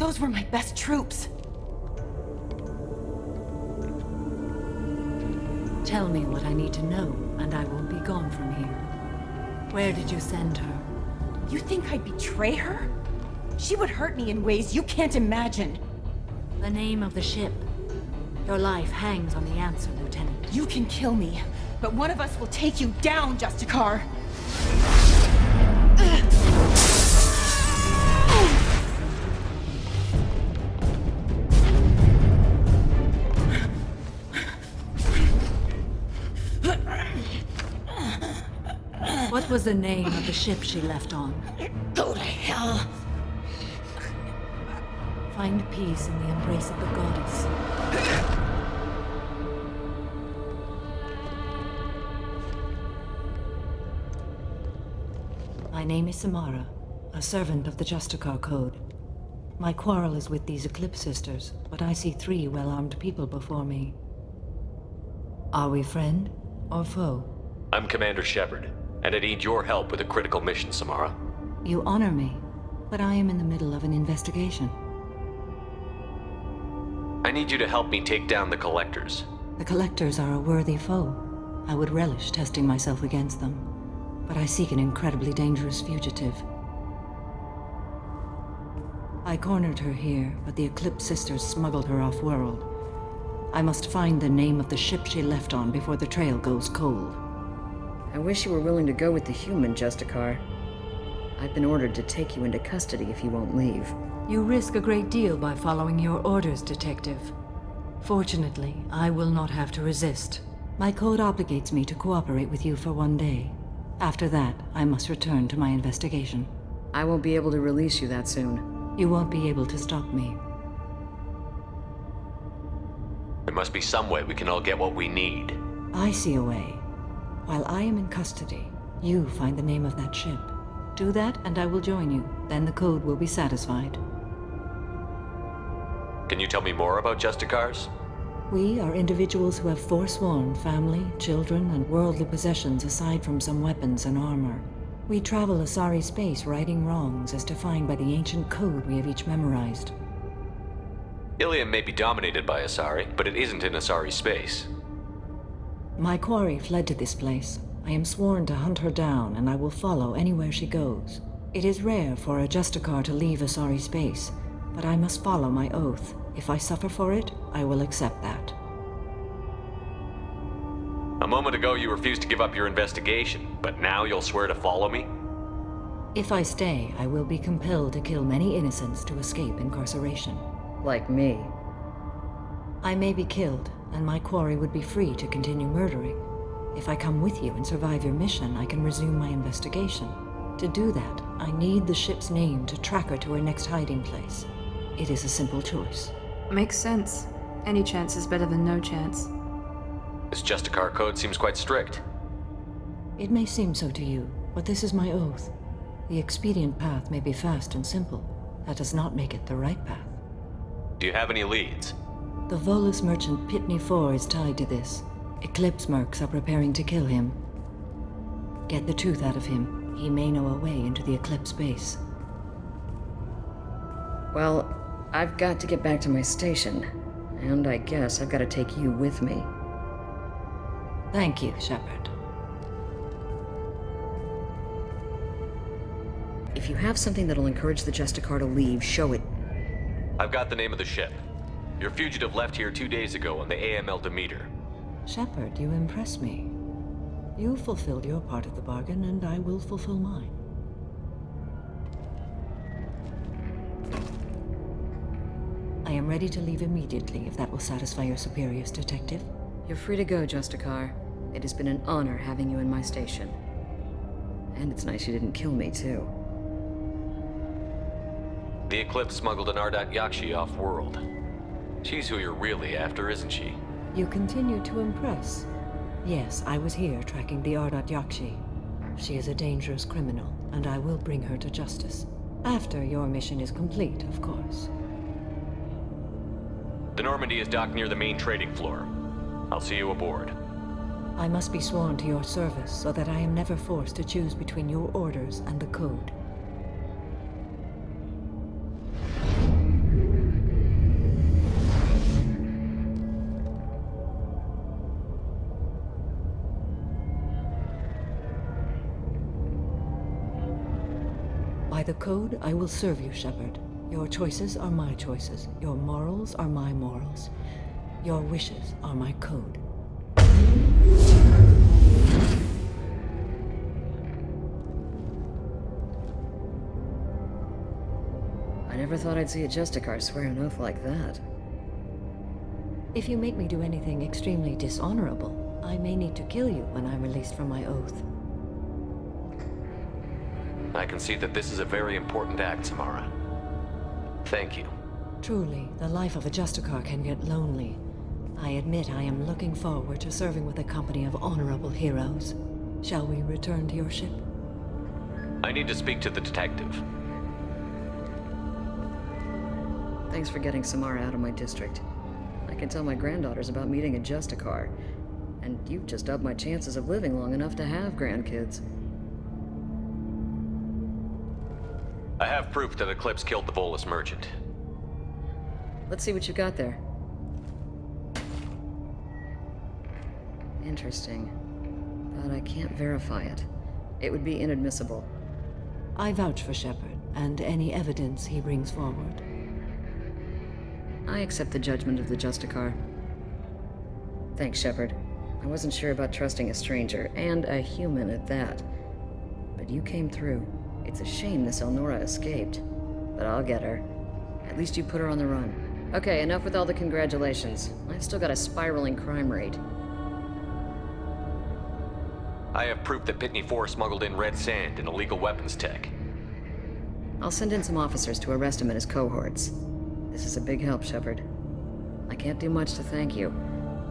Those were my best troops. Tell me what I need to know, and I will be gone from here. Where did you send her? You think I'd betray her? She would hurt me in ways you can't imagine. The name of the ship. Your life hangs on the answer, Lieutenant. You can kill me, but one of us will take you down, Justicar! What was the name of the ship she left on? Go to hell! Find peace in the embrace of the goddess. My name is Samara, a servant of the Justicar Code. My quarrel is with these Eclipse Sisters, but I see 3 well-armed people before me. Are we friend or foe? I'm Commander Shepard, and I need your help with a critical mission, Samara. You honor me, but I am in the middle of an investigation. I need you to help me take down the Collectors. The Collectors are a worthy foe. I would relish testing myself against them, but I seek an incredibly dangerous fugitive. I cornered her here, but the Eclipse Sisters smuggled her off-world. I must find the name of the ship she left on before the trail goes cold. I wish you were willing to go with the human, Justicar. I've been ordered to take you into custody if you won't leave. You risk a great deal by following your orders, Detective. Fortunately, I will not have to resist. My code obligates me to cooperate with you for 1 day. After that, I must return to my investigation. I won't be able to release you that soon. You won't be able to stop me. There must be some way we can all get what we need. I see a way. While I am in custody, you find the name of that ship. Do that, and I will join you. Then the code will be satisfied. Can you tell me more about Justicars? We are individuals who have forsworn family, children, and worldly possessions aside from some weapons and armor. We travel Asari space righting wrongs as defined by the ancient code we have each memorized. Ilium may be dominated by Asari, but it isn't in Asari space. My quarry fled to this place. I am sworn to hunt her down, and I will follow anywhere she goes. It is rare for a Justicar to leave Asari space, but I must follow my oath. If I suffer for it, I will accept that. A moment ago you refused to give up your investigation, but now you'll swear to follow me? If I stay, I will be compelled to kill many innocents to escape incarceration. Like me. I may be killed, and my quarry would be free to continue murdering. If I come with you and survive your mission, I can resume my investigation. To do that, I need the ship's name to track her to her next hiding place. It is a simple choice. Makes sense. Any chance is better than no chance. This Justicar Code seems quite strict. It may seem so to you, but this is my oath. The expedient path may be fast and simple. That does not make it the right path. Do you have any leads? The Volus merchant Pitney IV is tied to this. Eclipse mercs are preparing to kill him. Get the truth out of him. He may know a way into the Eclipse base. Well, I've got to get back to my station. And I guess I've got to take you with me. Thank you, Shepard. If you have something that'll encourage the Justicar to leave, show it. I've got the name of the ship. Your fugitive left here 2 days ago on the AML Demeter. Shepard, you impress me. You fulfilled your part of the bargain, and I will fulfill mine. I am ready to leave immediately, if that will satisfy your superiors, Detective. You're free to go, Justicar. It has been an honor having you in my station. And it's nice you didn't kill me, too. The Eclipse smuggled an Ardat-Yakshi off-world. She's who you're really after, isn't she? You continue to impress. Yes, I was here tracking the Ardat-Yakshi. She is a dangerous criminal, and I will bring her to justice. After your mission is complete, of course. The Normandy is docked near the main trading floor. I'll see you aboard. I must be sworn to your service so that I am never forced to choose between your orders and the code. By the code, I will serve you, Shepard. Your choices are my choices. Your morals are my morals. Your wishes are my code. I never thought I'd see a Justicar swear an oath like that. If you make me do anything extremely dishonorable, I may need to kill you when I'm released from my oath. I can see that this is a very important act, Samara. Thank you. Truly, the life of a Justicar can get lonely. I admit I am looking forward to serving with a company of honorable heroes. Shall we return to your ship? I need to speak to the detective. Thanks for getting Samara out of my district. I can tell my granddaughters about meeting a Justicar, and you've just upped my chances of living long enough to have grandkids. I have proof that Eclipse killed the Volus merchant. Let's see what you got there. Interesting. But I can't verify it. It would be inadmissible. I vouch for Shepard, and any evidence he brings forward. I accept the judgment of the Justicar. Thanks, Shepard. I wasn't sure about trusting a stranger, and a human at that. But you came through. It's a shame this Elnora escaped. But I'll get her. At least you put her on the run. Okay, enough with all the congratulations. I've still got a spiraling crime rate. I have proof that Pitney 4 smuggled in red sand and illegal weapons tech. I'll send in some officers to arrest him and his cohorts. This is a big help, Shepard. I can't do much to thank you,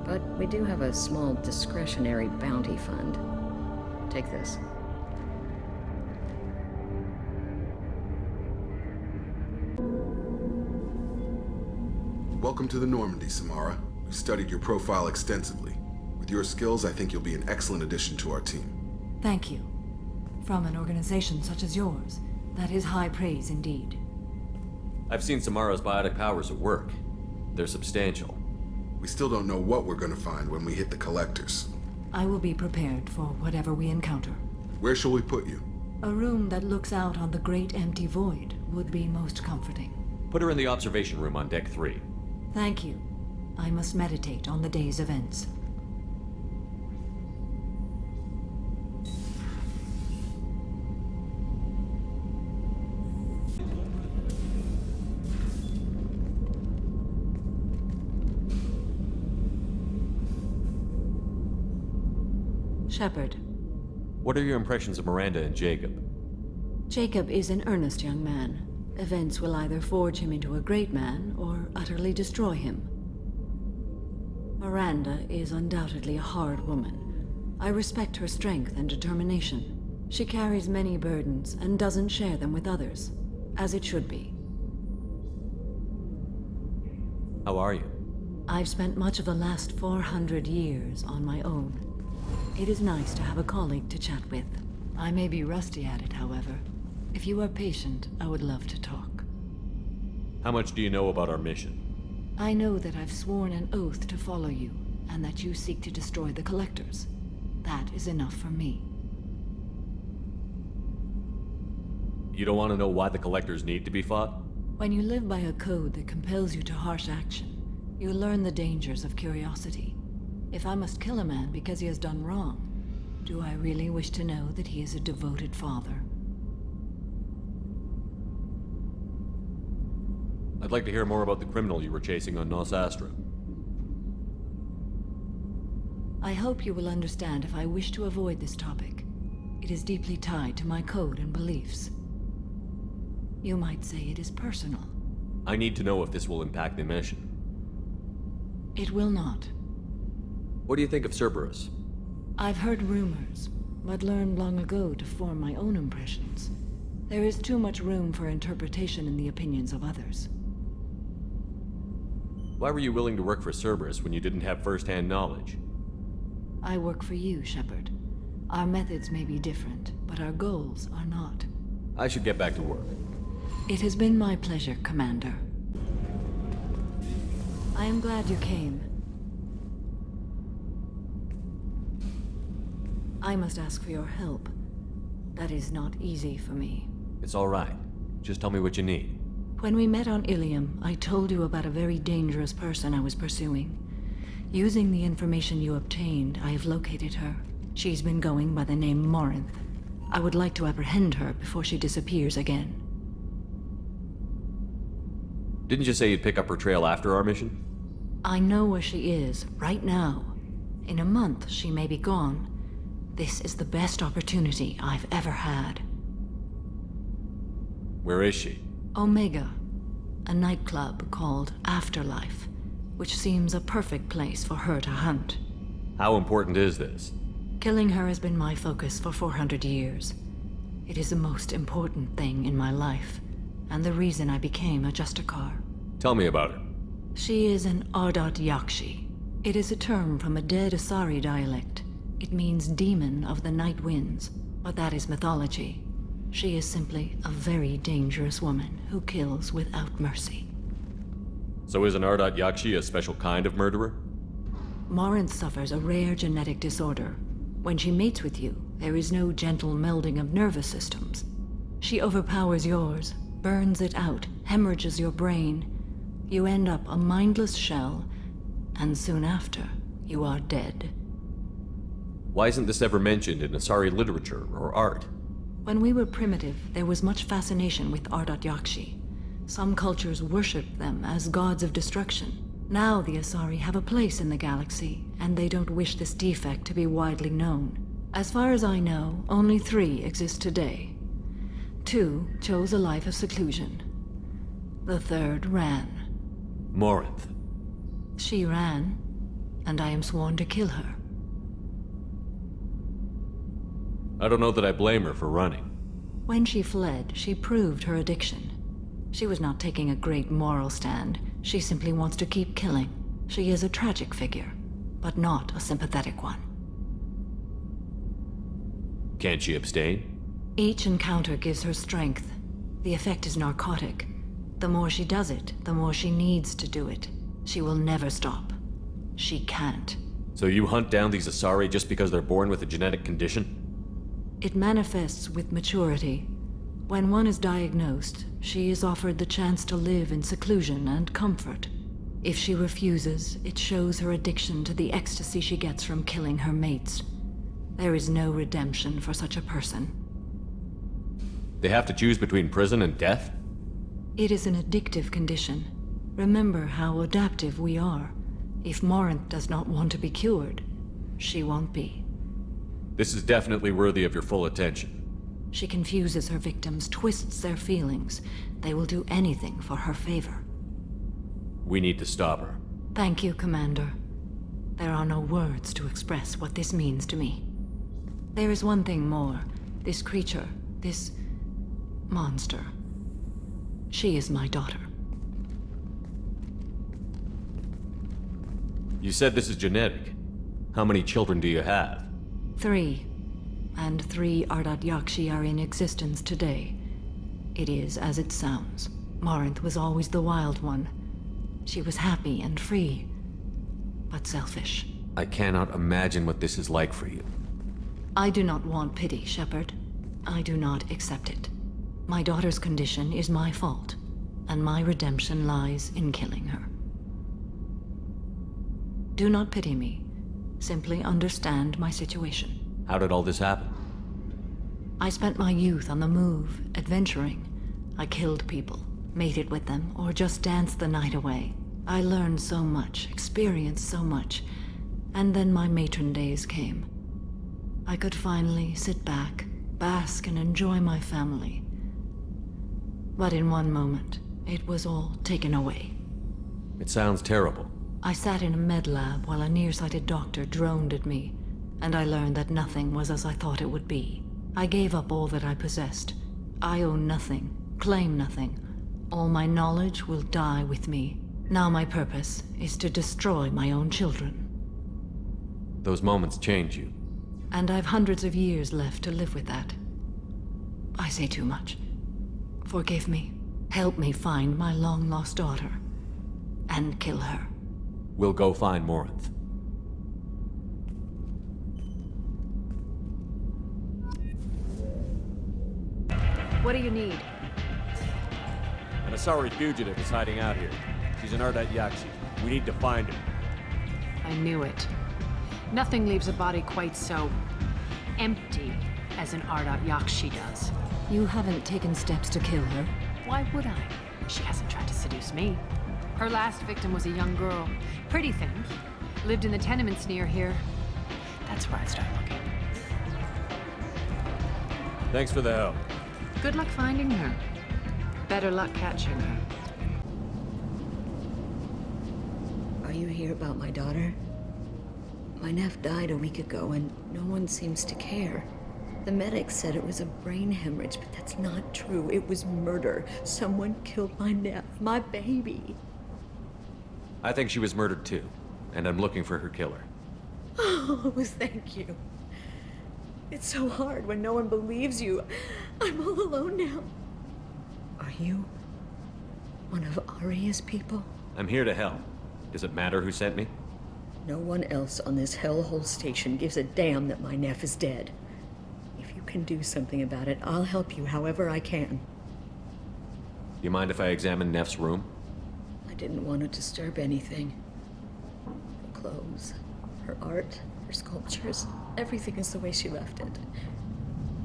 but we do have a small discretionary bounty fund. Take this. Welcome to the Normandy, Samara. We've studied your profile extensively. With your skills, I think you'll be an excellent addition to our team. Thank you. From an organization such as yours, that is high praise indeed. I've seen Samara's biotic powers at work. They're substantial. We still don't know what we're gonna find when we hit the collectors. I will be prepared for whatever we encounter. Where shall we put you? A room that looks out on the great empty void would be most comforting. Put her in the observation room on deck 3. Thank you. I must meditate on the day's events. Shepard. What are your impressions of Miranda and Jacob? Jacob is an earnest young man. Events will either forge him into a great man or utterly destroy him. Miranda is undoubtedly a hard woman. I respect her strength and determination. She carries many burdens and doesn't share them with others, as it should be. How are you? I've spent much of the last 400 years on my own. It is nice to have a colleague to chat with. I may be rusty at it, however. If you are patient, I would love to talk. How much do you know about our mission? I know that I've sworn an oath to follow you, and that you seek to destroy the Collectors. That is enough for me. You don't want to know why the Collectors need to be fought? When you live by a code that compels you to harsh action, you learn the dangers of curiosity. If I must kill a man because he has done wrong, do I really wish to know that he is a devoted father? I'd like to hear more about the criminal you were chasing on Nos Astra. I hope you will understand if I wish to avoid this topic. It is deeply tied to my code and beliefs. You might say it is personal. I need to know if this will impact the mission. It will not. What do you think of Cerberus? I've heard rumors, but learned long ago to form my own impressions. There is too much room for interpretation in the opinions of others. Why were you willing to work for Cerberus when you didn't have first-hand knowledge? I work for you, Shepard. Our methods may be different, but our goals are not. I should get back to work. It has been my pleasure, Commander. I am glad you came. I must ask for your help. That is not easy for me. It's all right. Just tell me what you need. When we met on Ilium, I told you about a very dangerous person I was pursuing. Using the information you obtained, I have located her. She's been going by the name Morinth. I would like to apprehend her before she disappears again. Didn't you say you'd pick up her trail after our mission? I know where she is, right now. In a month, she may be gone. This is the best opportunity I've ever had. Where is she? Omega, a nightclub called Afterlife, which seems a perfect place for her to hunt. How important is this? Killing her has been my focus for 400 years. It is the most important thing in my life, and the reason I became a Justicar. Tell me about her. She is an Ardat-Yakshi. It is a term from a dead Asari dialect. It means demon of the night winds, but that is mythology. She is simply a very dangerous woman who kills without mercy. So is an Ardat-Yakshi a special kind of murderer? Morinth suffers a rare genetic disorder. When she mates with you, there is no gentle melding of nervous systems. She overpowers yours, burns it out, hemorrhages your brain. You end up a mindless shell, and soon after, you are dead. Why isn't this ever mentioned in Asari literature or art? When we were primitive, there was much fascination with Ardat-Yakshi. Some cultures worshipped them as gods of destruction. Now the Asari have a place in the galaxy, and they don't wish this defect to be widely known. As far as I know, only 3 exist today. 2 chose a life of seclusion. The 3rd ran. Morinth. She ran, and I am sworn to kill her. I don't know that I blame her for running. When she fled, she proved her addiction. She was not taking a great moral stand. She simply wants to keep killing. She is a tragic figure, but not a sympathetic one. Can't she abstain? Each encounter gives her strength. The effect is narcotic. The more she does it, the more she needs to do it. She will never stop. She can't. So you hunt down these Asari just because they're born with a genetic condition? It manifests with maturity. When one is diagnosed, she is offered the chance to live in seclusion and comfort. If she refuses, it shows her addiction to the ecstasy she gets from killing her mates. There is no redemption for such a person. They have to choose between prison and death? It is an addictive condition. Remember how adaptive we are. If Morinth does not want to be cured, she won't be. This is definitely worthy of your full attention. She confuses her victims, twists their feelings. They will do anything for her favor. We need to stop her. Thank you, Commander. There are no words to express what this means to me. There is one thing more. This creature, this monster. She is my daughter. You said this is genetic. How many children do you have? 3. And 3 Ardat-Yakshi are in existence today. It is as it sounds. Morinth was always the wild one. She was happy and free, but selfish. I cannot imagine what this is like for you. I do not want pity, Shepard. I do not accept it. My daughter's condition is my fault, and my redemption lies in killing her. Do not pity me. Simply understand my situation. How did all this happen? I spent my youth on the move, adventuring. I killed people, mated with them, or just danced the night away. I learned so much, experienced so much, and then my matron days came. I could finally sit back, bask and enjoy my family. But in one moment, it was all taken away. It sounds terrible. I sat in a med lab while a nearsighted doctor droned at me, and I learned that nothing was as I thought it would be. I gave up all that I possessed. I own nothing, claim nothing. All my knowledge will die with me. Now my purpose is to destroy my own children. Those moments change you. And I've hundreds of years left to live with that. I say too much. Forgive me. Help me find my long-lost daughter. And kill her. We'll go find Morinth. What do you need? An Asari fugitive is hiding out here. She's an Ardat-Yakshi. We need to find her. I knew it. Nothing leaves a body quite so empty as an Ardat-Yakshi does. You haven't taken steps to kill her? Why would I? She hasn't tried to seduce me. Her last victim was a young girl. Pretty thing. Lived in the tenements near here. That's where I'd start looking. Thanks for the help. Good luck finding her. Better luck catching her. Are you here about my daughter? My nephew died a week ago and no one seems to care. The medics said it was a brain hemorrhage, but that's not true. It was murder. Someone killed my nephew, my baby. I think she was murdered too, and I'm looking for her killer. Oh, thank you. It's so hard when no one believes you. I'm all alone now. Are you one of Aria's people? I'm here to help. Does it matter who sent me? No one else on this hellhole station gives a damn that my nephew is dead. If you can do something about it, I'll help you however I can. You mind if I examine Neff's room? I didn't want to disturb anything. Her clothes, her art, her sculptures, everything is the way she left it.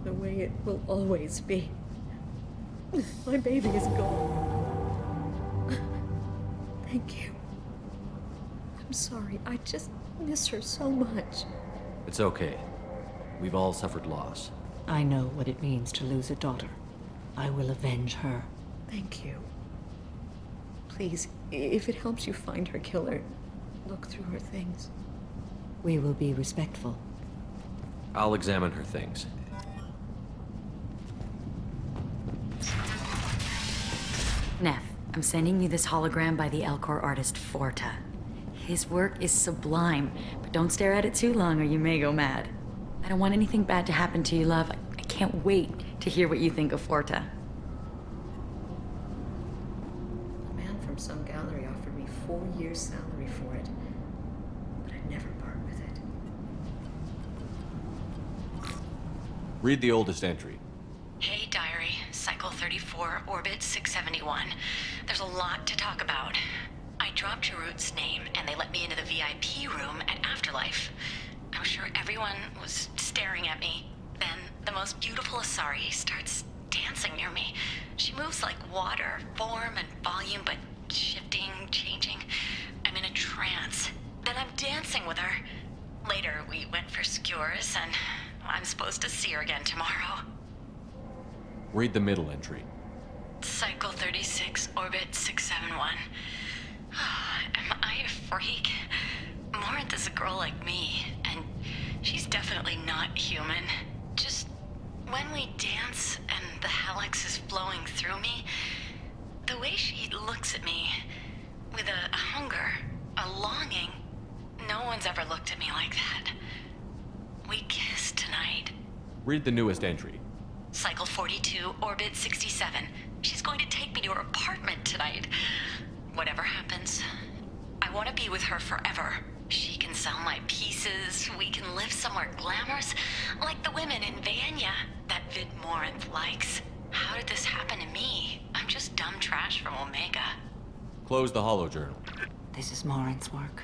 The way it will always be. My baby is gone. Thank you. I'm sorry, I just miss her so much. It's okay. We've all suffered loss. I know what it means to lose a daughter. I will avenge her. Thank you. Please, if it helps you find her killer, look through her things. We will be respectful. I'll examine her things. Neff, I'm sending you this hologram by the Elcor artist Forta. His work is sublime, but don't stare at it too long or you may go mad. I don't want anything bad to happen to you, love. I can't wait to hear what you think of Forta. A man from some gallery offered me 4 years' salary for it, but I'd never part with it. Read the oldest entry. Hey, diary. Cycle 34, orbit 671. There's a lot to talk about. I dropped Jarut's name, and they let me into the VIP room at Afterlife. I was sure everyone was staring at me. Then the most beautiful Asari starts dancing near me. She moves like water, form and volume, but shifting, changing. I'm in a trance. Then I'm dancing with her. Later, we went for skewers, and I'm supposed to see her again tomorrow. Read the middle entry. Cycle 36, orbit 671. Am I a freak? Morinth is a girl like me, and she's definitely not human. Just when we dance and the helix is flowing through me, the way she looks at me with a hunger, a longing, no one's ever looked at me like that. We kissed tonight. Read the newest entry. Cycle 42, orbit 67. She's going to take me to her apartment tonight. Whatever happens, I want to be with her forever. She can sell my pieces, we can live somewhere glamorous, like the women in Vanya that Vid Morinth likes. How did this happen to me? I'm just dumb trash from Omega. Close the holojournal. This is Morinth's work.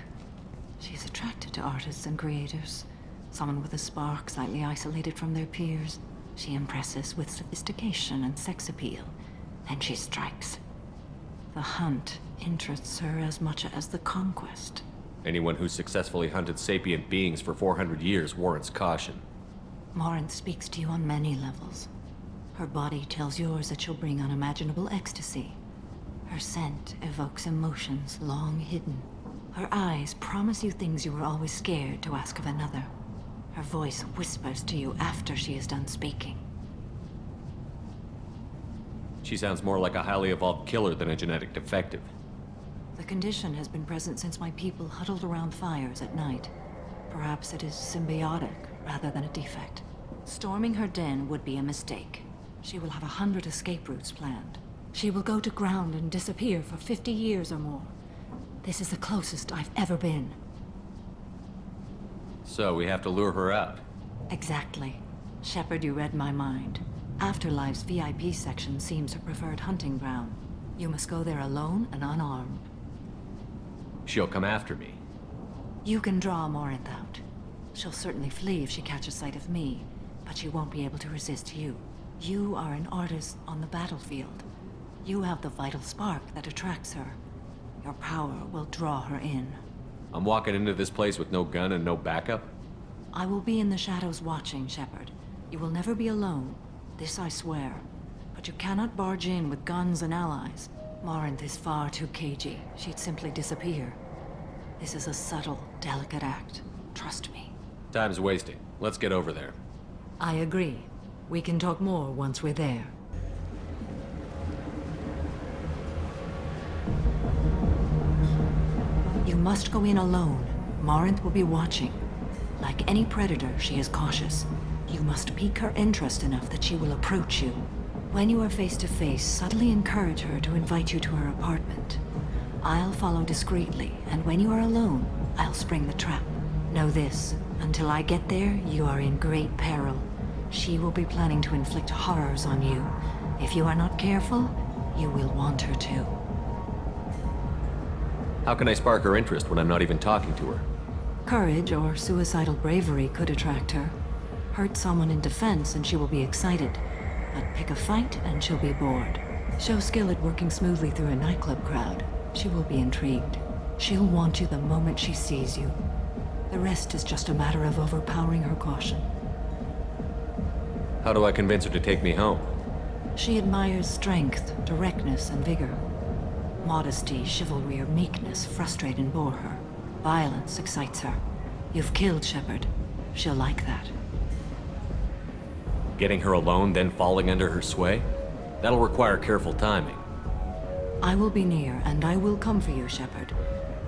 She's attracted to artists and creators. Someone with a spark, slightly isolated from their peers. She impresses with sophistication and sex appeal. Then she strikes. The hunt interests her as much as the conquest. Anyone who's successfully hunted sapient beings for 400 years warrants caution. Morinth speaks to you on many levels. Her body tells yours that she'll bring unimaginable ecstasy. Her scent evokes emotions long hidden. Her eyes promise you things you were always scared to ask of another. Her voice whispers to you after she is done speaking. She sounds more like a highly evolved killer than a genetic defective. The condition has been present since my people huddled around fires at night. Perhaps it is symbiotic rather than a defect. Storming her den would be a mistake. She will have 100 escape routes planned. She will go to ground and disappear for 50 years or more. This is the closest I've ever been. So we have to lure her out. Exactly. Shepard, you read my mind. Afterlife's VIP section seems her preferred hunting ground. You must go there alone and unarmed. She'll come after me. You can draw Morinth out. She'll certainly flee if she catches sight of me, but she won't be able to resist you. You are an artist on the battlefield. You have the vital spark that attracts her. Your power will draw her in. I'm walking into this place with no gun and no backup? I will be in the shadows watching, Shepard. You will never be alone. This I swear. But you cannot barge in with guns and allies. Morinth is far too cagey. She'd simply disappear. This is a subtle, delicate act. Trust me. Time's wasting. Let's get over there. I agree. We can talk more once we're there. You must go in alone. Morinth will be watching. Like any predator, she is cautious. You must pique her interest enough that she will approach you. When you are face to face, subtly encourage her to invite you to her apartment. I'll follow discreetly, and when you are alone, I'll spring the trap. Know this, until I get there, you are in great peril. She will be planning to inflict horrors on you. If you are not careful, you will want her to. How can I spark her interest when I'm not even talking to her? Courage or suicidal bravery could attract her. Hurt someone in defense and she will be excited. But pick a fight and she'll be bored. Show skill at working smoothly through a nightclub crowd. She will be intrigued. She'll want you the moment she sees you. The rest is just a matter of overpowering her caution. How do I convince her to take me home? She admires strength, directness, and vigor. Modesty, chivalry, or meekness frustrate and bore her. Violence excites her. You've killed Shepard. She'll like that. Getting her alone, then falling under her sway? That'll require careful timing. I will be near, and I will come for you, Shepard.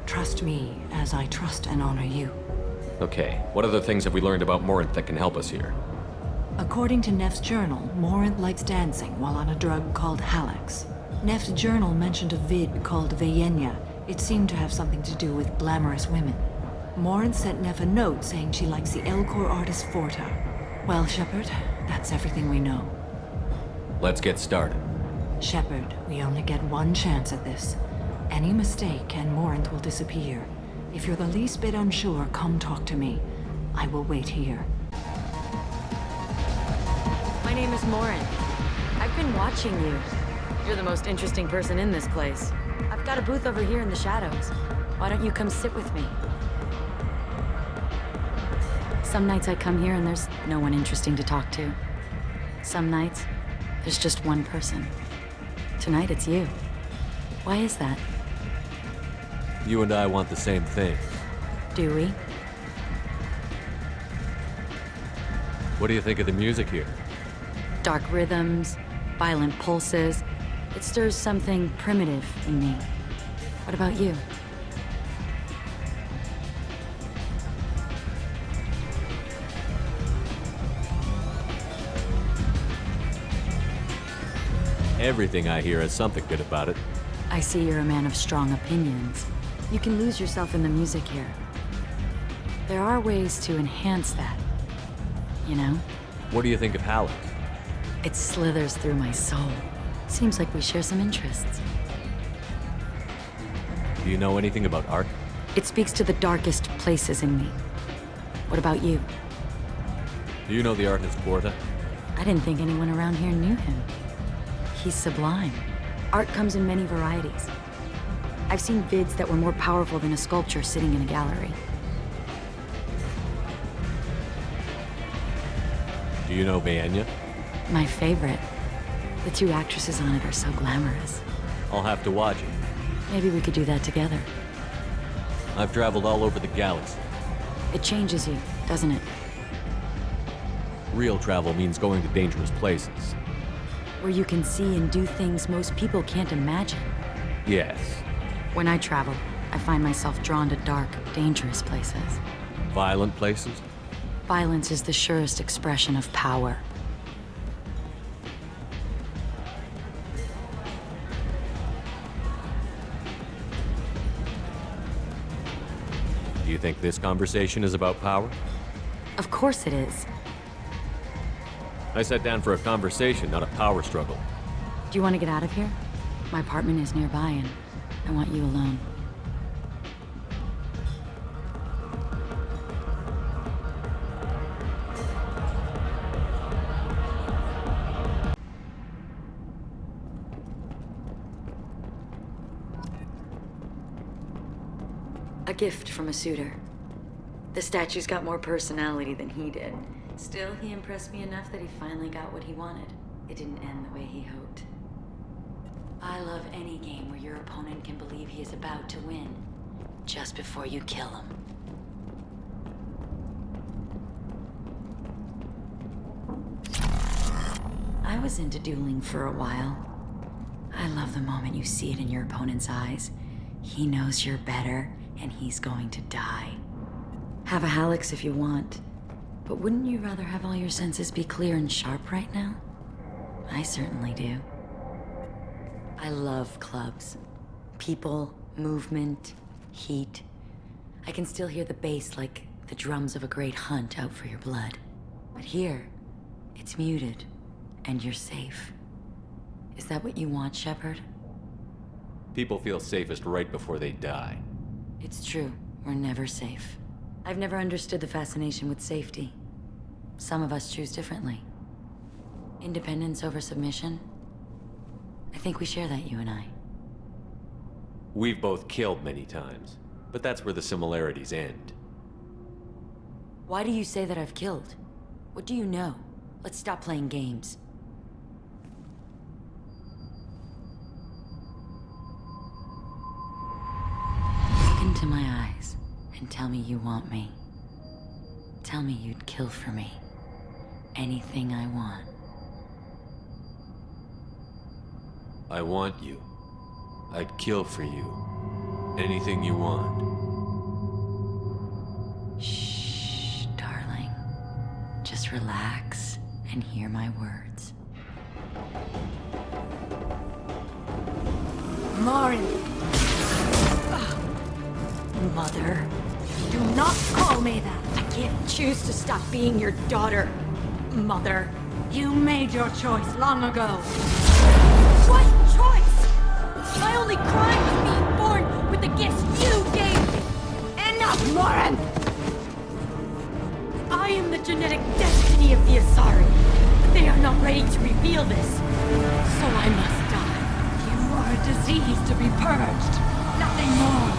Trust me, as I trust and honor you. Okay, what other things have we learned about Morinth that can help us here? According to Neff's journal, Morinth likes dancing while on a drug called Halax. Neff's journal mentioned a vid called Vayenya. It seemed to have something to do with glamorous women. Morinth sent Neff a note saying she likes the Elcor artist Forta. Well, Shepard, that's everything we know. Let's get started. Shepard, we only get one chance at this. Any mistake and Morinth will disappear. If you're the least bit unsure, come talk to me. I will wait here. My name is Morinth. I've been watching you. You're the most interesting person in this place. I've got a booth over here in the shadows. Why don't you come sit with me? Some nights I come here and there's no one interesting to talk to. Some nights, there's just one person. Tonight it's you. Why is that? You and I want the same thing. Do we? What do you think of the music here? Dark rhythms, violent pulses. It stirs something primitive in me. What about you? Everything I hear has something good about it. I see you're a man of strong opinions. You can lose yourself in the music here. There are ways to enhance that, you know? What do you think of Halax? It slithers through my soul. Seems like we share some interests. Do you know anything about art? It speaks to the darkest places in me. What about you? Do you know the artist Porta? I didn't think anyone around here knew him. He's sublime. Art comes in many varieties. I've seen vids that were more powerful than a sculpture sitting in a gallery. Do you know Vayenya? My favorite. The two actresses on it are so glamorous. I'll have to watch it. Maybe we could do that together. I've traveled all over the galaxy. It changes you, doesn't it? Real travel means going to dangerous places. Where you can see and do things most people can't imagine. Yes. When I travel, I find myself drawn to dark, dangerous places. Violent places? Violence is the surest expression of power. Do you think this conversation is about power? Of course it is. I sat down for a conversation, not a power struggle. Do you want to get out of here? My apartment is nearby, and I want you alone. A gift from a suitor. The statue's got more personality than he did. Still, he impressed me enough that he finally got what he wanted. It didn't end the way he hoped. I love any game where your opponent can believe he is about to win, just before you kill him. I was into dueling for a while. I love the moment you see it in your opponent's eyes. He knows you're better, and he's going to die. Have a Hallex if you want, but wouldn't you rather have all your senses be clear and sharp right now? I certainly do. I love clubs. People, movement, heat. I can still hear the bass like the drums of a great hunt out for your blood. But here, it's muted, and you're safe. Is that what you want, Shepard? People feel safest right before they die. It's true. We're never safe. I've never understood the fascination with safety. Some of us choose differently. Independence over submission? I think we share that, you and I. We've both killed many times, but that's where the similarities end. Why do you say that I've killed? What do you know? Let's stop playing games. Look into my eyes and tell me you want me. Tell me you'd kill for me. Anything I want. I want you. I'd kill for you. Anything you want. Shh, darling. Just relax and hear my words. Morinth! Mother. Do not call me that! I can't choose to stop being your daughter. Mother. You made your choice long ago. What choice? My only crime was being born with the gifts you gave me. Enough, Morinth! I am the genetic destiny of the Asari, but they are not ready to reveal this. So I must die. You are a disease to be purged. Nothing more.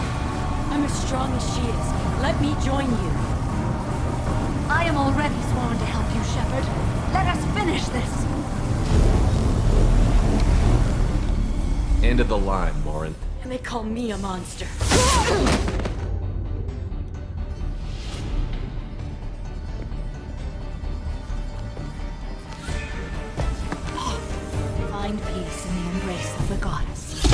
I'm as strong as she is. Let me join you. I am already sworn to help you, Shepard. Let us finish this. End of the line, Morinth. And they call me a monster. Find peace in the embrace of the goddess.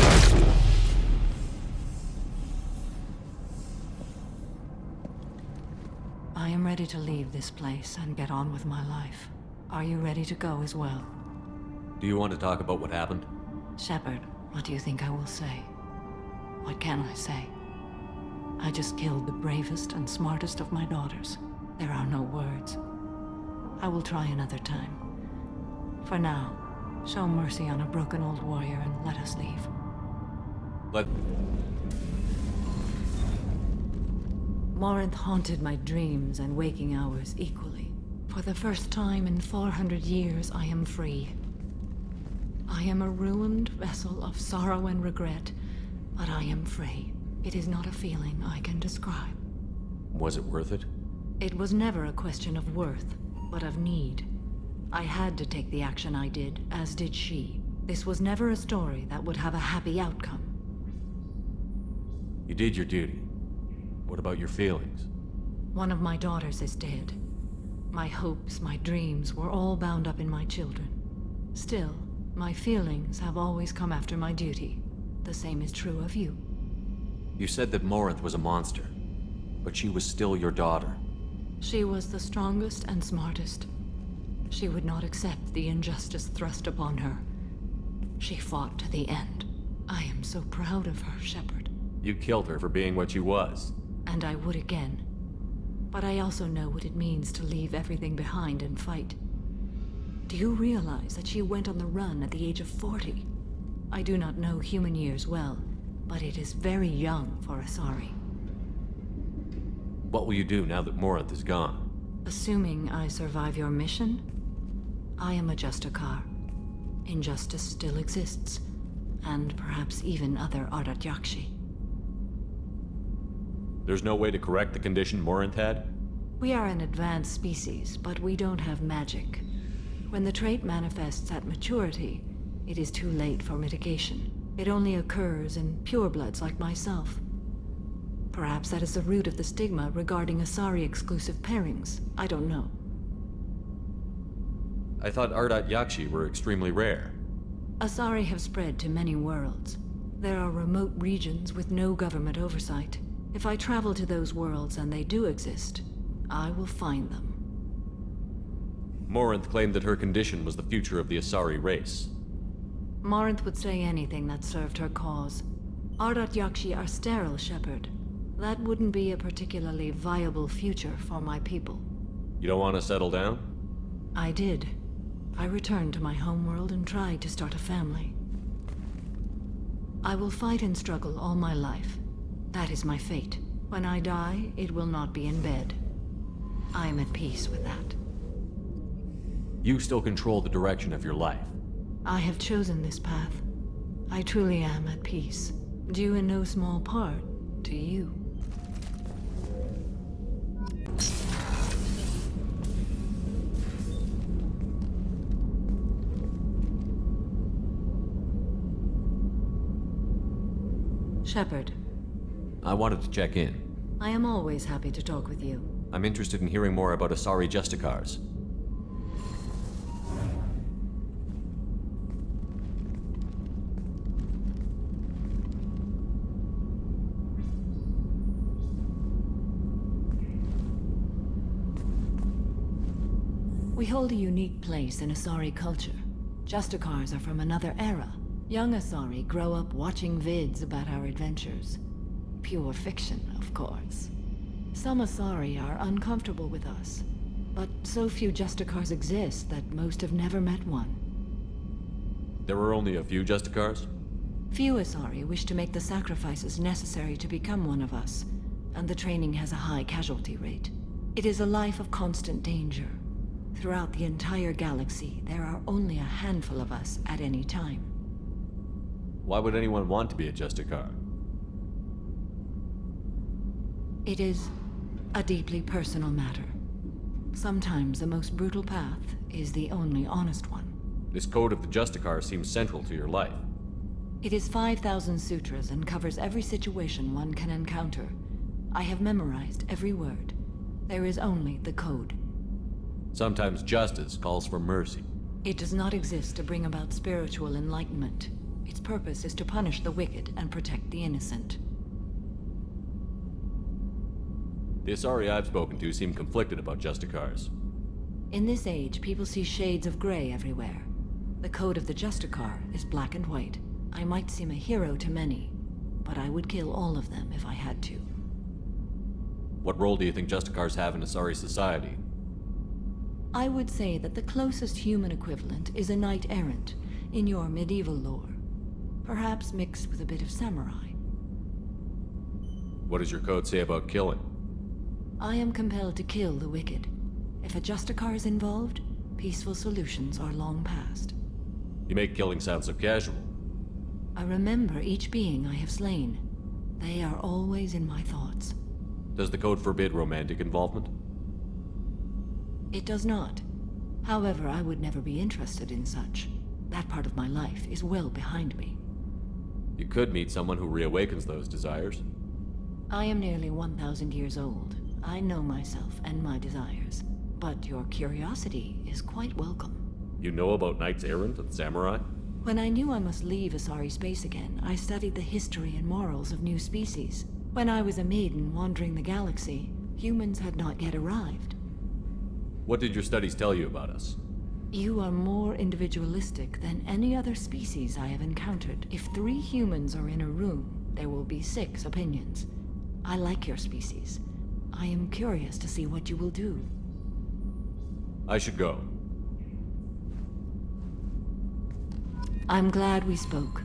I am ready to leave this place and get on with my life. Are you ready to go as well? Do you want to talk about what happened? Shepard, what do you think I will say? What can I say? I just killed the bravest and smartest of my daughters. There are no words. I will try another time. For now, show mercy on a broken old warrior and let us leave. Morinth haunted my dreams and waking hours equally. For the first time in 400 years, I am free. I am a ruined vessel of sorrow and regret, but I am free. It is not a feeling I can describe. Was it worth it? It was never a question of worth, but of need. I had to take the action I did, as did she. This was never a story that would have a happy outcome. You did your duty. What about your feelings? One of my daughters is dead. My hopes, my dreams were all bound up in my children. Still, my feelings have always come after my duty. The same is true of you. You said that Morinth was a monster, but she was still your daughter. She was the strongest and smartest. She would not accept the injustice thrust upon her. She fought to the end. I am so proud of her, Shepard. You killed her for being what she was. And I would again. But I also know what it means to leave everything behind and fight. Do you realize that she went on the run at the age of 40? I do not know human years well, but it is very young for Asari. What will you do now that Morinth is gone? Assuming I survive your mission, I am a Justicar. Injustice still exists, and perhaps even other Ardat-Yakshi. There's no way to correct the condition Morinth had? We are an advanced species, but we don't have magic. When the trait manifests at maturity, it is too late for mitigation. It only occurs in purebloods like myself. Perhaps that is the root of the stigma regarding Asari-exclusive pairings. I don't know. I thought Ardat-Yakshi were extremely rare. Asari have spread to many worlds. There are remote regions with no government oversight. If I travel to those worlds and they do exist, I will find them. Morinth claimed that her condition was the future of the Asari race. Morinth would say anything that served her cause. Ardat-Yakshi are sterile, Shepard. That wouldn't be a particularly viable future for my people. You don't want to settle down? I did. I returned to my homeworld and tried to start a family. I will fight and struggle all my life. That is my fate. When I die, it will not be in bed. I am at peace with that. You still control the direction of your life. I have chosen this path. I truly am at peace, due in no small part to you. Shepard. I wanted to check in. I am always happy to talk with you. I'm interested in hearing more about Asari Justicars. We hold a unique place in Asari culture. Justicars are from another era. Young Asari grow up watching vids about our adventures. Pure fiction, of course. Some Asari are uncomfortable with us, but so few Justicars exist that most have never met one. There were only a few Justicars? Few Asari wish to make the sacrifices necessary to become one of us, and the training has a high casualty rate. It is a life of constant danger. Throughout the entire galaxy, there are only a handful of us at any time. Why would anyone want to be a Justicar? It is a deeply personal matter. Sometimes the most brutal path is the only honest one. This code of the Justicar seems central to your life. It is 5,000 sutras and covers every situation one can encounter. I have memorized every word. There is only the code. Sometimes justice calls for mercy. It does not exist to bring about spiritual enlightenment. Its purpose is to punish the wicked and protect the innocent. The Asari I've spoken to seem conflicted about Justicars. In this age, people see shades of gray everywhere. The code of the Justicar is black and white. I might seem a hero to many, but I would kill all of them if I had to. What role do you think Justicars have in Asari society? I would say that the closest human equivalent is a knight-errant in your medieval lore. Perhaps mixed with a bit of samurai. What does your code say about killing? I am compelled to kill the wicked. If a Justicar is involved, peaceful solutions are long past. You make killing sound so casual. I remember each being I have slain. They are always in my thoughts. Does the code forbid romantic involvement? It does not. However, I would never be interested in such. That part of my life is well behind me. You could meet someone who reawakens those desires. I am nearly 1,000 years old. I know myself and my desires. But your curiosity is quite welcome. You know about knights errant and samurai? When I knew I must leave Asari space again, I studied the history and morals of new species. When I was a maiden wandering the galaxy, humans had not yet arrived. What did your studies tell you about us? You are more individualistic than any other species I have encountered. If 3 humans are in a room, there will be 6 opinions. I like your species. I am curious to see what you will do. I should go. I'm glad we spoke.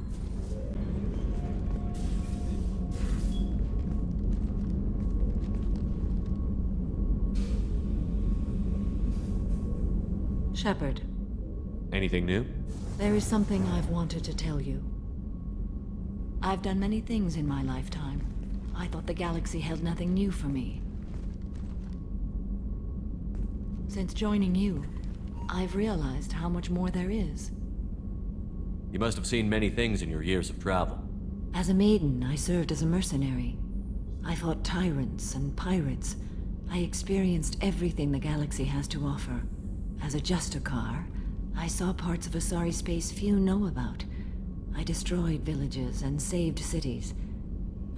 Shepard, Anything new? there is something I've wanted to tell you. I've done many things in my lifetime. I thought the galaxy held nothing new for me. Since joining you, I've realized how much more there is. You must have seen many things in your years of travel. As a maiden, I served as a mercenary. I fought tyrants and pirates. I experienced everything the galaxy has to offer. As a Justicar, I saw parts of Asari space few know about. I destroyed villages and saved cities.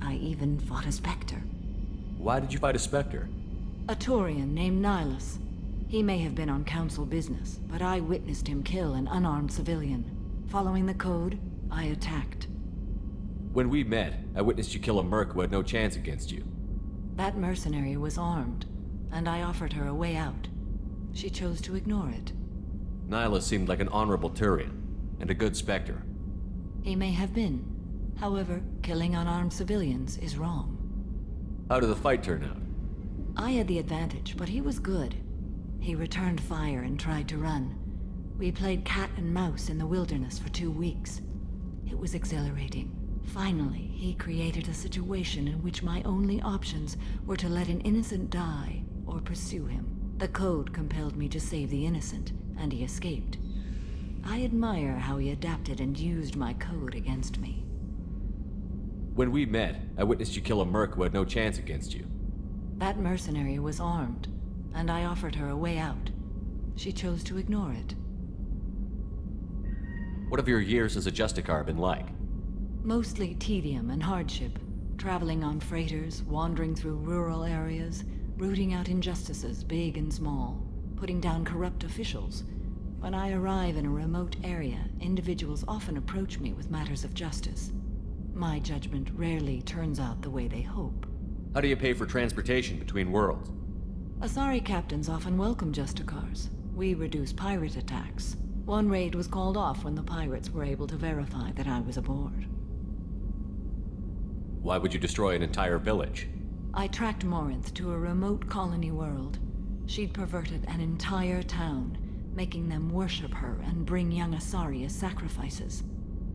I even fought a Spectre. Why did you fight a Spectre? A Turian named Nihilus. He may have been on council business, but I witnessed him kill an unarmed civilian. Following the code, I attacked. When we met, I witnessed you kill a merc who had no chance against you. That mercenary was armed, and I offered her a way out. She chose to ignore it. Nihilus seemed like an honorable Turian, and a good Spectre. He may have been. However, killing unarmed civilians is wrong. How did the fight turn out? I had the advantage, but he was good. He returned fire and tried to run. We played cat and mouse in the wilderness for 2 weeks. It was exhilarating. Finally, he created a situation in which my only options were to let an innocent die or pursue him. The code compelled me to save the innocent, and he escaped. I admire how he adapted and used my code against me. When we met, I witnessed you kill a merc who had no chance against you. That mercenary was armed, and I offered her a way out. She chose to ignore it. What have your years as a Justicar been like? Mostly tedium and hardship. Traveling on freighters, wandering through rural areas, rooting out injustices, big and small, putting down corrupt officials. When I arrive in a remote area, individuals often approach me with matters of justice. My judgment rarely turns out the way they hope. How do you pay for transportation between worlds? Asari captains often welcome Justicars. We reduce pirate attacks. One raid was called off when the pirates were able to verify that I was aboard. Why would you destroy an entire village? I tracked Morinth to a remote colony world. She'd perverted an entire town, making them worship her and bring young Asari as sacrifices.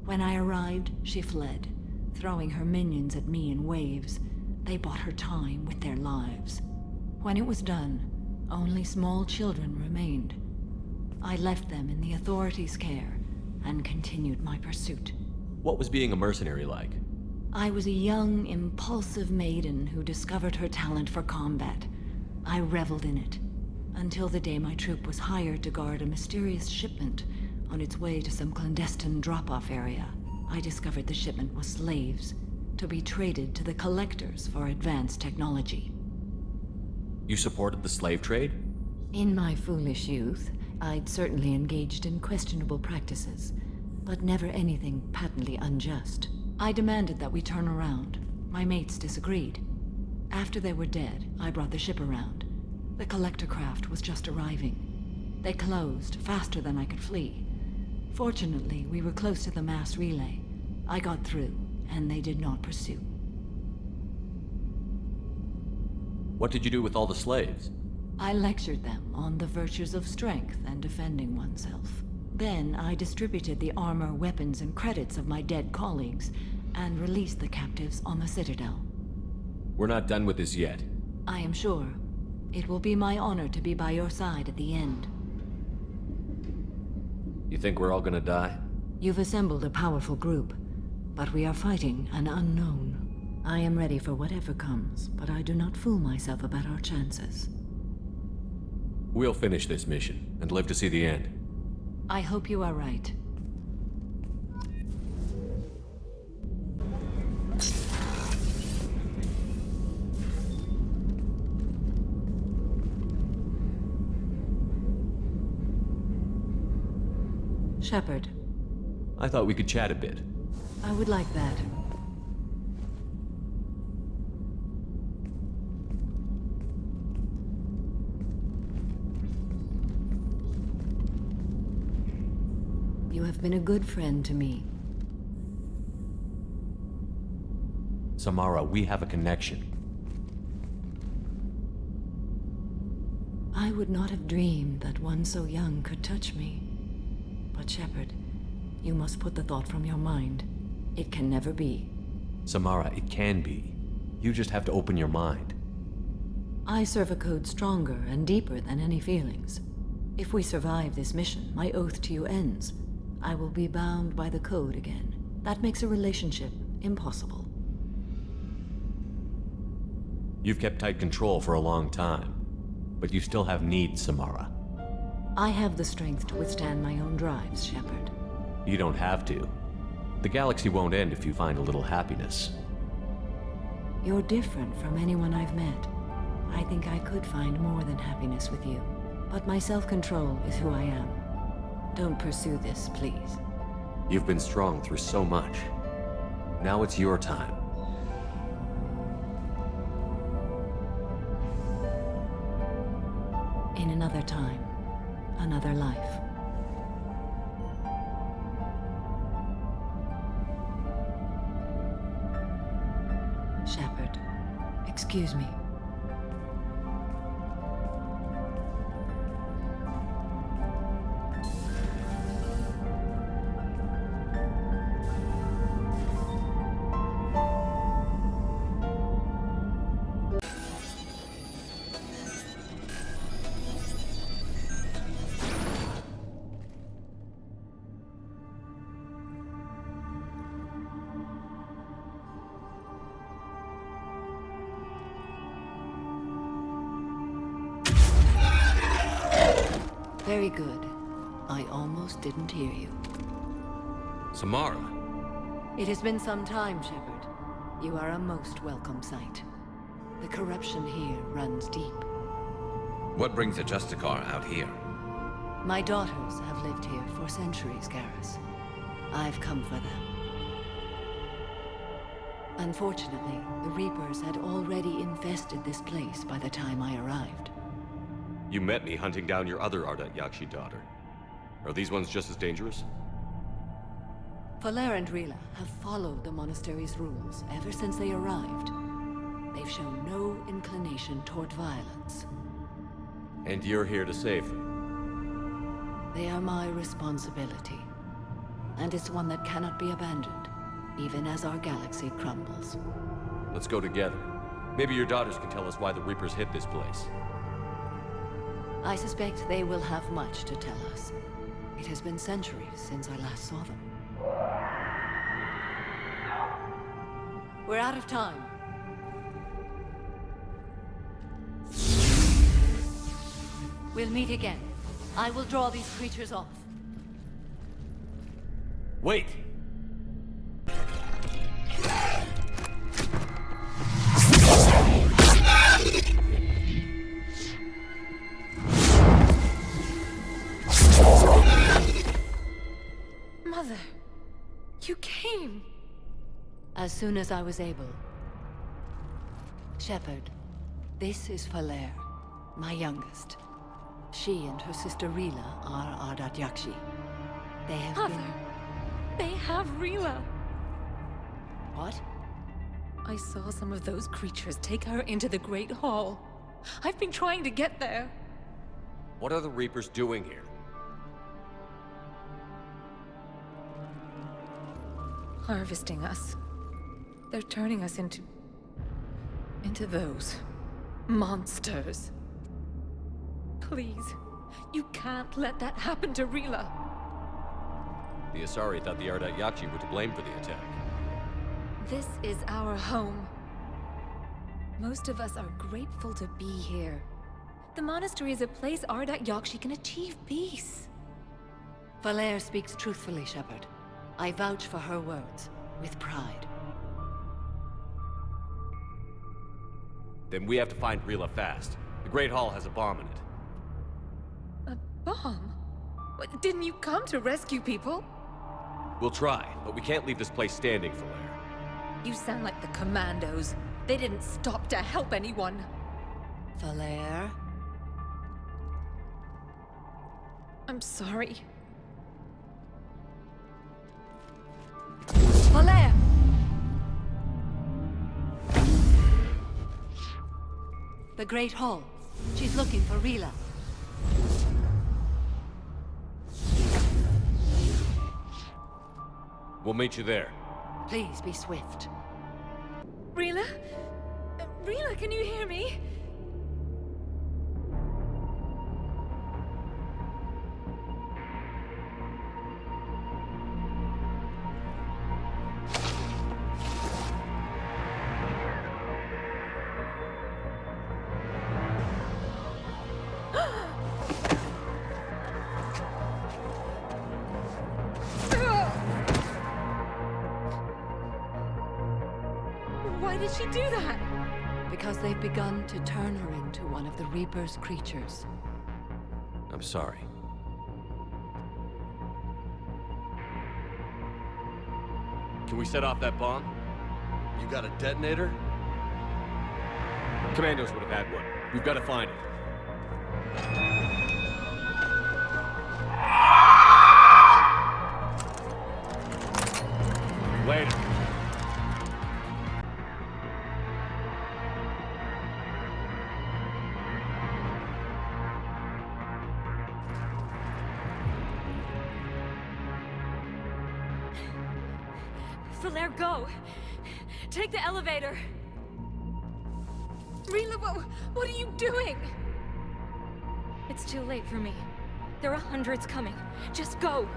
When I arrived, she fled, throwing her minions at me in waves. They bought her time with their lives. When it was done, only small children remained. I left them in the authorities' care and continued my pursuit. What was being a mercenary like? I was a young, impulsive maiden who discovered her talent for combat. I reveled in it, until the day my troop was hired to guard a mysterious shipment on its way to some clandestine drop-off area. I discovered the shipment was slaves, to be traded to the collectors for advanced technology. You supported the slave trade? In my foolish youth, I'd certainly engaged in questionable practices, but never anything patently unjust. I demanded that we turn around. My mates disagreed. After they were dead, I brought the ship around. The collector craft was just arriving. They closed faster than I could flee. Fortunately, we were close to the mass relay. I got through, and they did not pursue. What did you do with all the slaves? I lectured them on the virtues of strength and defending oneself. Then I distributed the armor, weapons, and credits of my dead colleagues, and released the captives on the Citadel. We're not done with this yet. I am sure. It will be my honor to be by your side at the end. You think we're all gonna die? You've assembled a powerful group, but we are fighting an unknown. I am ready for whatever comes, but I do not fool myself about our chances. We'll finish this mission, and live to see the end. I hope you are right. Shepard, I thought we could chat a bit. I would like that. You have been a good friend to me. Samara, we have a connection. I would not have dreamed that one so young could touch me. But Shepard, you must put the thought from your mind. It can never be. Samara, it can be. You just have to open your mind. I serve a code stronger and deeper than any feelings. If we survive this mission, my oath to you ends. I will be bound by the code again. That makes a relationship impossible. You've kept tight control for a long time, but you still have needs, Samara. I have the strength to withstand my own drives, Shepard. You don't have to. The galaxy won't end if you find a little happiness. You're different from anyone I've met. I think I could find more than happiness with you. But my self-control is who I am. Don't pursue this, please. You've been strong through so much. Now it's your time. In another time, another life. Shepard, excuse me. Very good. I almost didn't hear you. Samara. It has been some time, Shepard. You are a most welcome sight. The corruption here runs deep. What brings a Justicar out here? My daughters have lived here for centuries, Garrus. I've come for them. Unfortunately, the Reapers had already infested this place by the time I arrived. You met me hunting down your other Ardat-Yakshi daughter. Are these ones just as dangerous? Valere and Rila have followed the monastery's rules ever since they arrived. They've shown no inclination toward violence. And you're here to save them? They are my responsibility. And it's one that cannot be abandoned, even as our galaxy crumbles. Let's go together. Maybe your daughters can tell us why the Reapers hit this place. I suspect they will have much to tell us. It has been centuries since I last saw them. We're out of time. We'll meet again. I will draw these creatures off. Wait! Mother, you came. As soon as I was able. Shepard, this is Valere, my youngest. She and her sister Rila are Ardat-Yakshi. They have Mother, they have Rila. What? I saw some of those creatures take her into the Great Hall. I've been trying to get there. What are the Reapers doing here? Harvesting us. They're turning us into those monsters. Please, you can't let that happen to Rila. The Asari thought the Ardat-Yakshi were to blame for the attack. This is our home. Most of us are grateful to be here. The monastery is a place Ardat-Yakshi can achieve peace. Valere speaks truthfully, Shepard. I vouch for her words, with pride. Then we have to find Rila fast. The Great Hall has a bomb in it. A bomb? What, didn't you come to rescue people? We'll try, but we can't leave this place standing, Valere. You sound like the Commandos. They didn't stop to help anyone. Valere? I'm sorry. Valere! The Great Hall. She's looking for Rila. We'll meet you there. Please be swift. Rila? Rila, can you hear me? Why did she do that? Because they've begun to turn her into one of the Reaper's creatures. I'm sorry. Can we set off that bomb? You got a detonator? Commandos would have had one. We've got to find it. Later. Falaire, go! Take the elevator! Rila, what are you doing? It's too late for me. There are hundreds coming. Just go!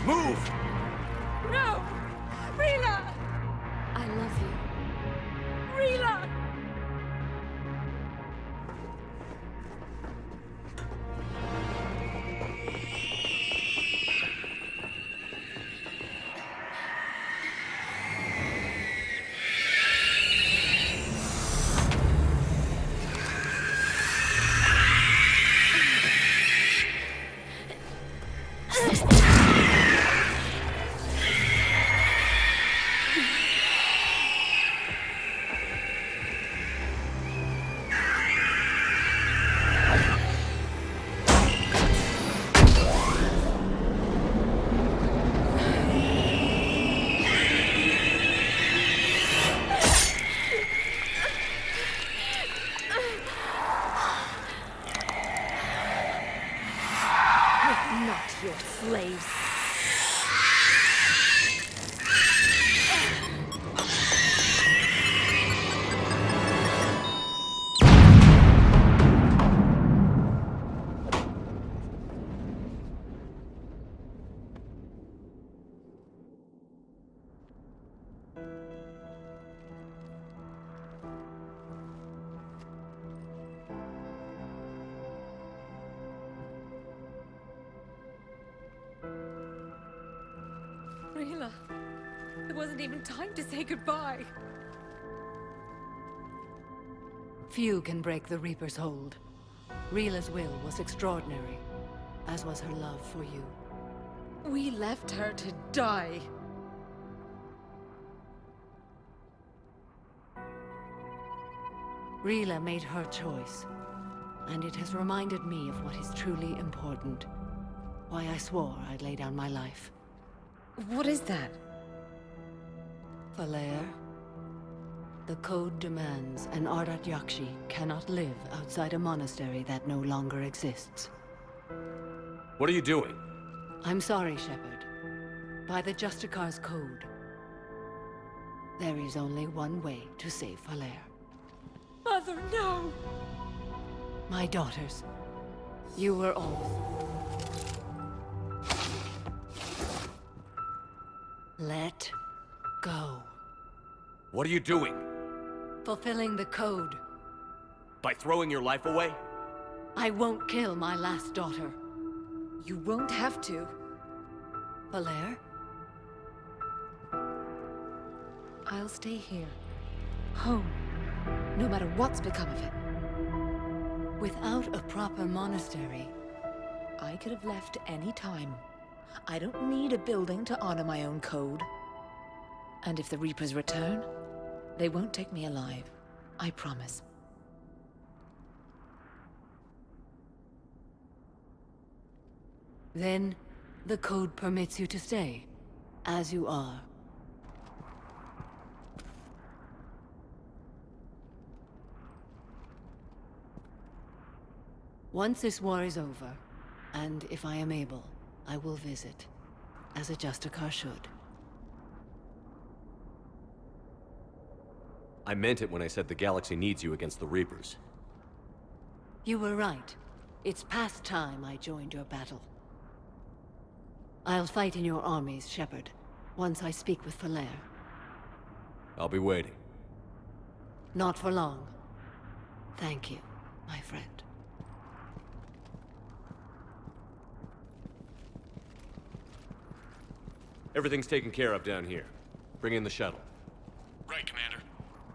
Move! No! Rila! I love you. Rila! Not your slaves. Rila, there wasn't even time to say goodbye. Few can break the Reaper's hold. Rila's will was extraordinary, as was her love for you. We left her to die. Rila made her choice, and it has reminded me of what is truly important. Why I swore I'd lay down my life. What is that? Falaire, the code demands an Ardat-Yakshi cannot live outside a monastery that no longer exists. What are you doing? I'm sorry, Shepard. By the Justicar's code, there is only one way to save Falaire. Mother, no! My daughters, you were all. Let go. What are you doing? Fulfilling the code. By throwing your life away? I won't kill my last daughter. You won't have to. Falaire? I'll stay here. Home. No matter what's become of it. Without a proper monastery, I could have left any time. I don't need a building to honor my own code. And if the Reapers return, they won't take me alive. I promise. then the code permits you to stay, as you are. Once this war is over, and if I am able, I will visit, as a Justicar should. I meant it when I said the galaxy needs you against the Reapers. You were right. It's past time I joined your battle. I'll fight in your armies, Shepard, once I speak with Falere. I'll be waiting. Not for long. Thank you, my friend. Everything's taken care of down here. Bring in the shuttle. Right, Commander.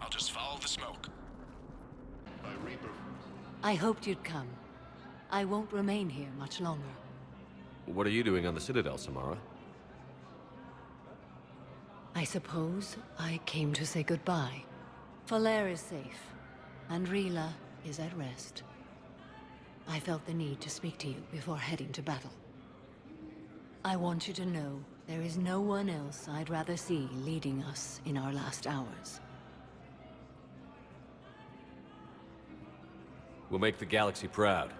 I'll just follow the smoke. I hoped you'd come. I won't remain here much longer. What are you doing on the Citadel, Samara? I suppose I came to say goodbye. Falere is safe, and Rila is at rest. I felt the need to speak to you before heading to battle. I want you to know there is no one else I'd rather see leading us in our last hours. We'll make the galaxy proud.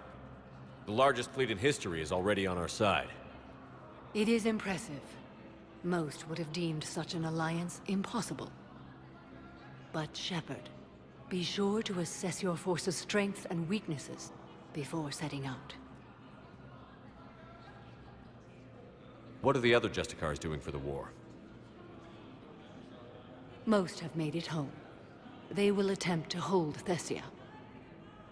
The largest fleet in history is already on our side. It is impressive. Most would have deemed such an alliance impossible. But Shepard, be sure to assess your force's strengths and weaknesses before setting out. What are the other Justicars doing for the war? Most have made it home. They will attempt to hold Thessia.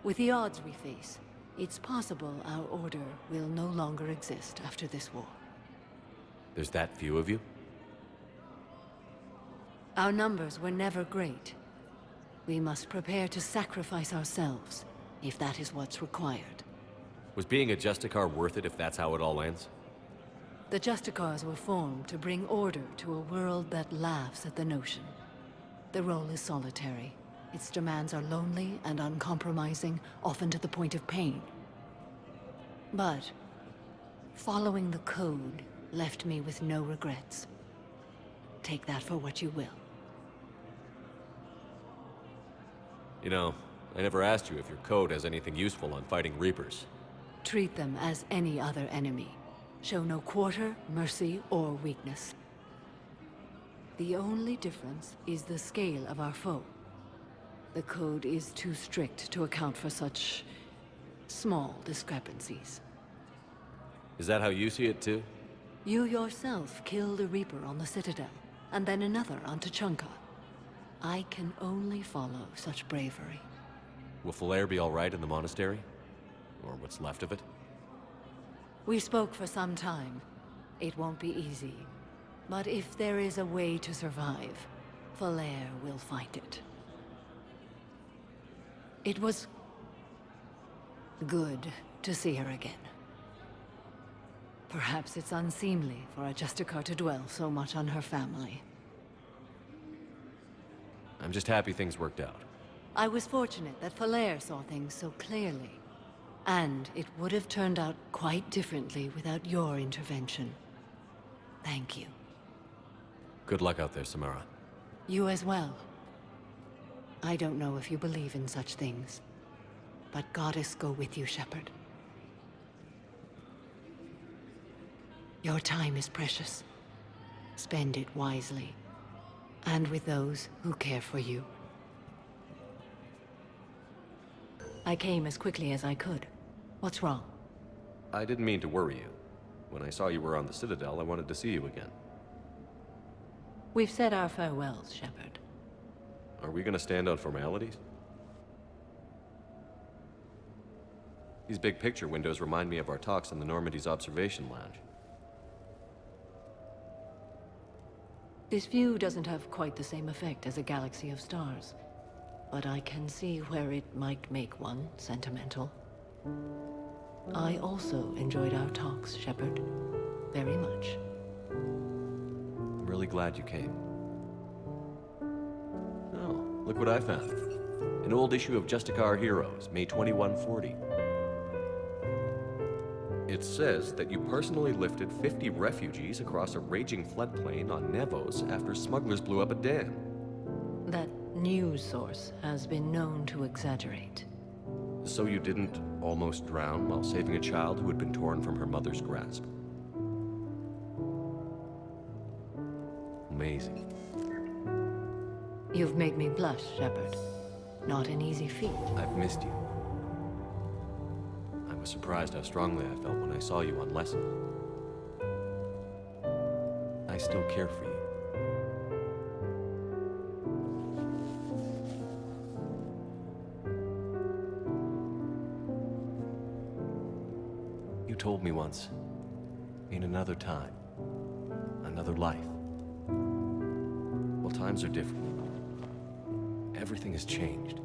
With the odds we face, it's possible our order will no longer exist after this war. There's that few of you? Our numbers were never great. We must prepare to sacrifice ourselves, if that is what's required. Was being a Justicar worth it if that's how it all ends? The Justicars were formed to bring order to a world that laughs at the notion. The role is solitary. Its demands are lonely and uncompromising, often to the point of pain. But following the code left me with no regrets. Take that for what you will. You know, I never asked you if your code has anything useful on fighting Reapers. Treat them as any other enemy. Show no quarter, mercy, or weakness. The only difference is the scale of our foe. The code is too strict to account for such small discrepancies. Is that how you see it too? You yourself killed a Reaper on the Citadel, and then another on Tuchanka. I can only follow such bravery. Will Falere be all right in the monastery? Or what's left of it? We spoke for some time. It won't be easy. But if there is a way to survive, Falere will find it. It was good to see her again. Perhaps it's unseemly for a Justicar to dwell so much on her family. I'm just happy things worked out. I was fortunate that Falere saw things so clearly. And it would have turned out quite differently without your intervention. Thank you. Good luck out there, Samara. You as well. I don't know if you believe in such things, but Goddess go with you, Shepard. Your time is precious. Spend it wisely, and with those who care for you. I came as quickly as I could. What's wrong? I didn't mean to worry you. When I saw you were on the Citadel, I wanted to see you again. We've said our farewells, Shepard. Are we gonna stand on formalities? These big picture windows remind me of our talks in the Normandy's observation lounge. This view doesn't have quite the same effect as a galaxy of stars, but I can see where it might make one sentimental. I also enjoyed our talks, Shepard. Very much. I'm really glad you came. Oh, look what I found. An old issue of Justicar Heroes, May 2140. It says that you personally lifted 50 refugees across a raging floodplain on Nevos after smugglers blew up a dam. That news source has been known to exaggerate. So you didn't almost drown while saving a child who had been torn from her mother's grasp? Amazing. You've made me blush, Shepard. Not an easy feat. I've missed you. I was surprised how strongly I felt when I saw you on lesson. I still care for you. You told me once, in another time, another life. Well, times are different. Everything has changed.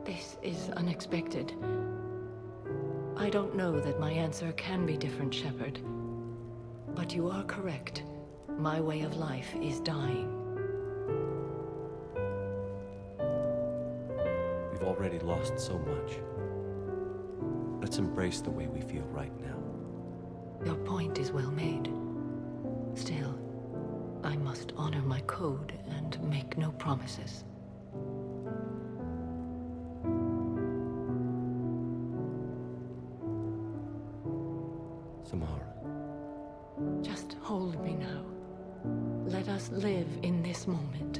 This is unexpected. I don't know that my answer can be different, Shepard. But you are correct. My way of life is dying. We've already lost so much. Let's embrace the way we feel right now. Your point is well made. Still, I must honor my code and make no promises. Samara. Just hold me now. Let us live in this moment.